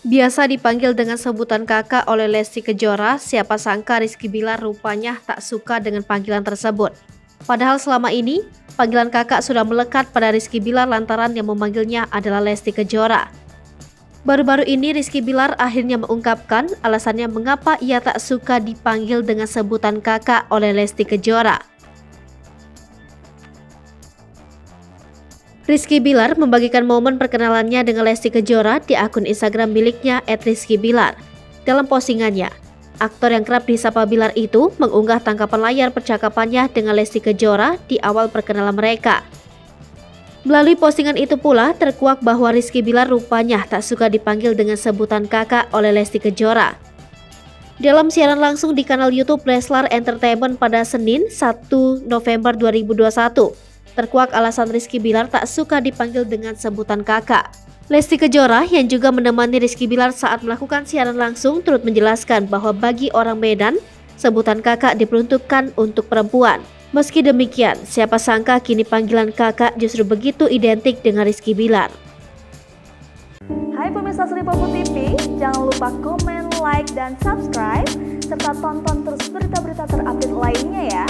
Biasa dipanggil dengan sebutan kakak oleh Lesti Kejora, siapa sangka Rizky Bilar rupanya tak suka dengan panggilan tersebut. Padahal selama ini, panggilan kakak sudah melekat pada Rizky Bilar lantaran yang memanggilnya adalah Lesti Kejora. Baru-baru ini Rizky Bilar akhirnya mengungkapkan alasannya mengapa ia tak suka dipanggil dengan sebutan kakak oleh Lesti Kejora. Rizky Bilar membagikan momen perkenalannya dengan Lesti Kejora di akun Instagram miliknya @rizkybilar. Dalam postingannya, aktor yang kerap disapa Bilar itu mengunggah tangkapan layar percakapannya dengan Lesti Kejora di awal perkenalan mereka. Melalui postingan itu pula terkuak bahwa Rizky Bilar rupanya tak suka dipanggil dengan sebutan kakak oleh Lesti Kejora. Dalam siaran langsung di kanal YouTube Leslar Entertainment pada Senin 1 November 2021, terkuak alasan Rizky Bilar tak suka dipanggil dengan sebutan kakak. Lesti Kejora yang juga menemani Rizky Bilar saat melakukan siaran langsung turut menjelaskan bahwa bagi orang Medan, sebutan kakak diperuntukkan untuk perempuan. Meski demikian, siapa sangka kini panggilan kakak justru begitu identik dengan Rizky Bilar. Hai pemirsa Sri Popo TV, jangan lupa komen, like, dan subscribe, serta tonton terus berita-berita terupdate lainnya ya.